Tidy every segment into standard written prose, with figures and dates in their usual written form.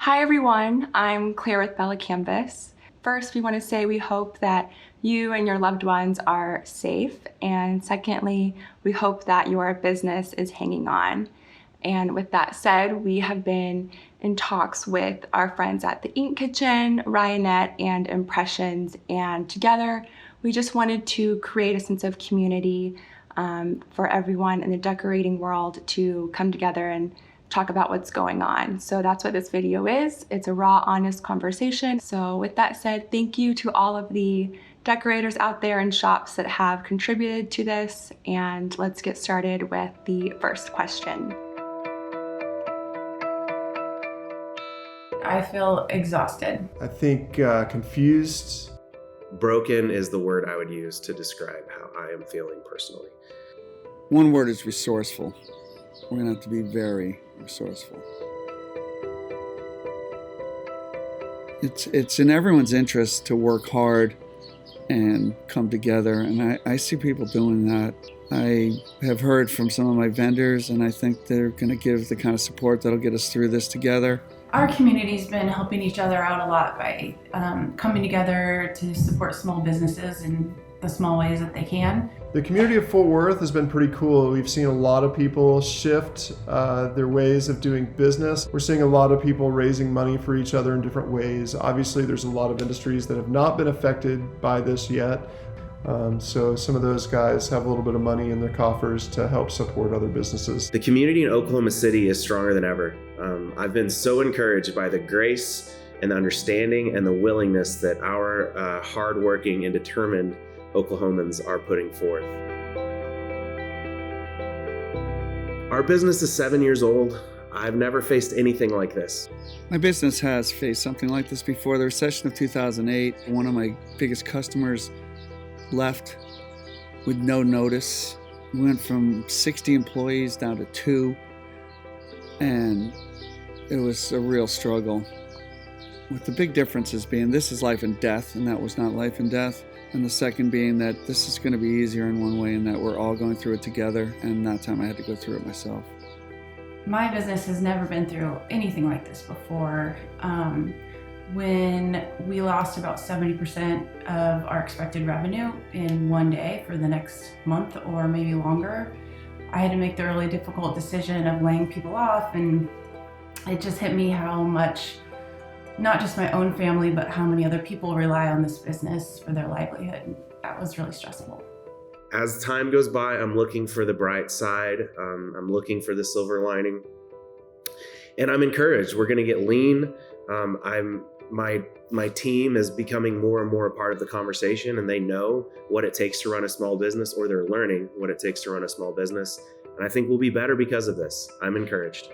Hi everyone, I'm Claire with Bella+Canvas. First, we want to say we hope that you and your loved ones are safe, and secondly, we hope that your business is hanging on. And with that said, we have been in talks with our friends at the Ink Kitchen, Ryonet, and Impressions, and together we just wanted to create a sense of community for everyone in the decorating world to come together and talk about what's going on. So that's what this video is. It's a raw, honest conversation. So with that said, thank you to all of the decorators out there and shops that have contributed to this. And let's get started with the first question. I feel exhausted. I think confused. Broken is the word I would use to describe how I am feeling personally. One word is resourceful. We're going to have to be very resourceful. It's in everyone's interest to work hard and come together, and I see people doing that. I have heard from some of my vendors, and I think they're going to give the kind of support that'll get us through this together. Our community's been helping each other out a lot by coming together to support small businesses in the small ways that they can. The community of Fort Worth has been pretty cool. We've seen a lot of people shift their ways of doing business. We're seeing a lot of people raising money for each other in different ways. Obviously, there's a lot of industries that have not been affected by this yet. So some of those guys have a little bit of money in their coffers to help support other businesses. The community in Oklahoma City is stronger than ever. I've been so encouraged by the grace and the understanding and the willingness that our hardworking and determined Oklahomans are putting forth. Our business is 7 years old. I've never faced anything like this. My business has faced something like this before. The recession of 2008, one of my biggest customers left with no notice. We went from 60 employees down to 2, and it was a real struggle. With the big differences being this is life and death, and that was not life and death. And the second being that this is going to be easier in one way, and that we're all going through it together, and that time I had to go through it myself. My business has never been through anything like this before. When we lost about 70% of our expected revenue in one day for the next month or maybe longer, I had to make the really difficult decision of laying people off, and it just hit me how much not just my own family, but how many other people rely on this business for their livelihood. That was really stressful. As time goes by, I'm looking for the bright side. I'm looking for the silver lining. And I'm encouraged. We're going to get lean. My team is becoming more and more a part of the conversation, and they know what it takes to run a small business, or they're learning what it takes to run a small business. And I think we'll be better because of this. I'm encouraged.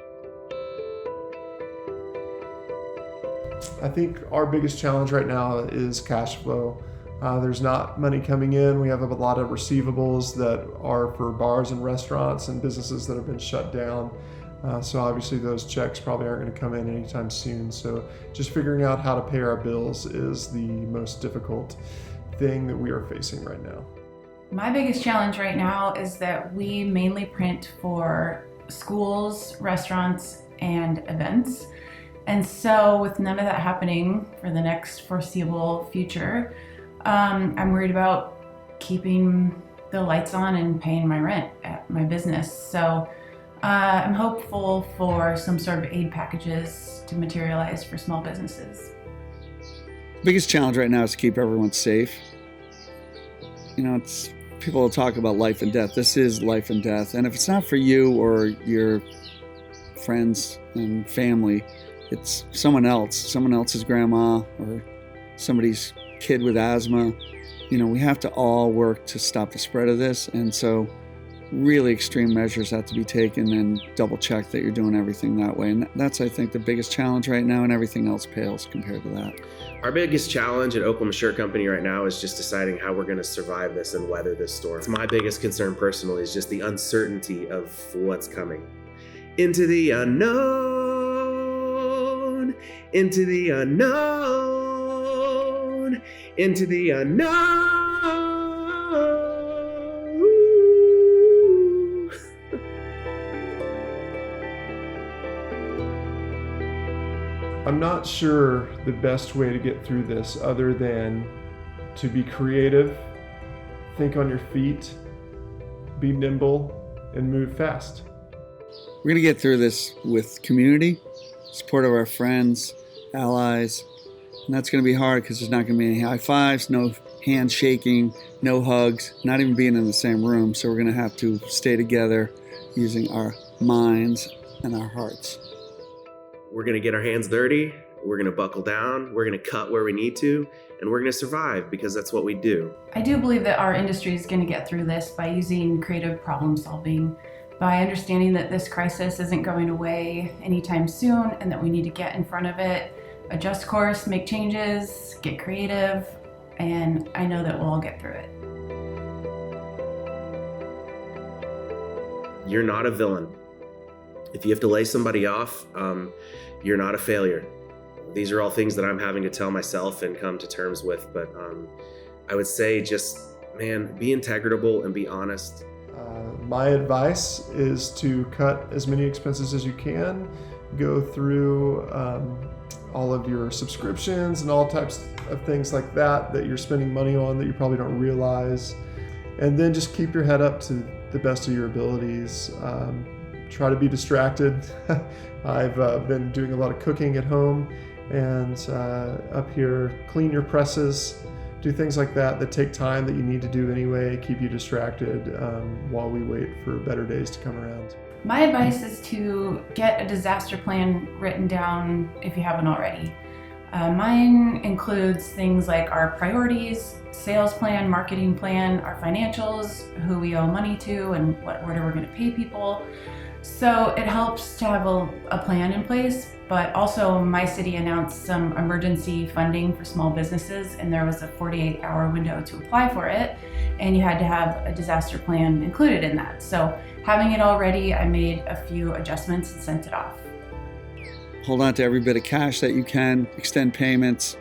I think our biggest challenge right now is cash flow. There's not money coming in. We have a lot of receivables that are for bars and restaurants and businesses that have been shut down. So obviously those checks probably aren't going to come in anytime soon. So just figuring out how to pay our bills is the most difficult thing that we are facing right now. My biggest challenge right now is that we mainly print for schools, restaurants, and events. And so with none of that happening for the next foreseeable future, I'm worried about keeping the lights on and paying my rent at my business. So I'm hopeful for some sort of aid packages to materialize for small businesses. The biggest challenge right now is to keep everyone safe. You know, people will talk about life and death. This is life and death. And if it's not for you or your friends and family, it's someone else's grandma or somebody's kid with asthma. You know, we have to all work to stop the spread of this. And so really extreme measures have to be taken, and double check that you're doing everything that way. And that's, I think, the biggest challenge right now, and everything else pales compared to that. Our biggest challenge at Oklahoma Shirt Company right now is just deciding how we're going to survive this and weather this storm. It's my biggest concern personally is just the uncertainty of what's coming. Into the unknown, into the unknown, into the unknown. I'm not sure the best way to get through this other than to be creative, think on your feet, be nimble, and move fast. We're going to get through this with community, support of our friends, allies, and that's going to be hard because there's not going to be any high fives, no handshaking, no hugs, not even being in the same room. So we're going to have to stay together using our minds and our hearts. We're going to get our hands dirty. We're going to buckle down. We're going to cut where we need to, and we're going to survive because that's what we do. I do believe that our industry is going to get through this by using creative problem solving, by understanding that this crisis isn't going away anytime soon and that we need to get in front of it, adjust course, make changes, get creative, and I know that we'll all get through it. You're not a villain. If you have to lay somebody off, you're not a failure. These are all things that I'm having to tell myself and come to terms with, but I would say just, man, be integritable and be honest. My advice is to cut as many expenses as you can, go through all of your subscriptions and all types of things like that you're spending money on that you probably don't realize, and then just keep your head up to the best of your abilities. Try to be distracted. I've been doing a lot of cooking at home, and up here, clean your presses, do things like that take time that you need to do anyway, keep you distracted while we wait for better days to come around. My advice is to get a disaster plan written down if you haven't already. Mine includes things like our priorities, sales plan, marketing plan, our financials, who we owe money to, and what order we're going to pay people. So it helps to have a plan in place, but also my city announced some emergency funding for small businesses, and there was a 48-hour window to apply for it, and you had to have a disaster plan included in that. So having it all ready, I made a few adjustments and sent it off. Hold on to every bit of cash that you can, extend payments.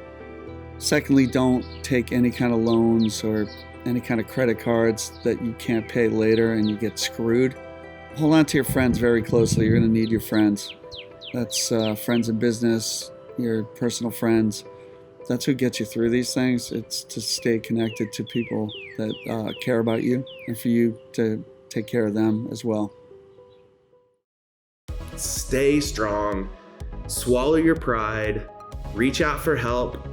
Secondly, don't take any kind of loans or any kind of credit cards that you can't pay later and you get screwed. Hold on to your friends very closely. You're going to need your friends. That's friends in business, your personal friends. That's what gets you through these things. It's to stay connected to people that care about you and for you to take care of them as well. Stay strong, swallow your pride, reach out for help,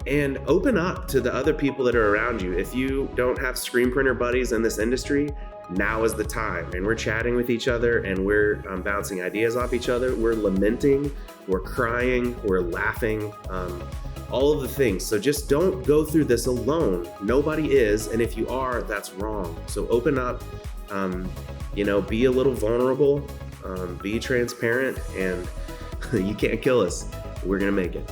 and open up to the other people that are around you. If you don't have screen printer buddies in this industry, now is the time. And we're chatting with each other, and we're bouncing ideas off each other. We're lamenting, we're crying, we're laughing, all of the things. So just don't go through this alone. Nobody is, and if you are, that's wrong. So open up, be a little vulnerable, be transparent, and you can't kill us. We're gonna make it.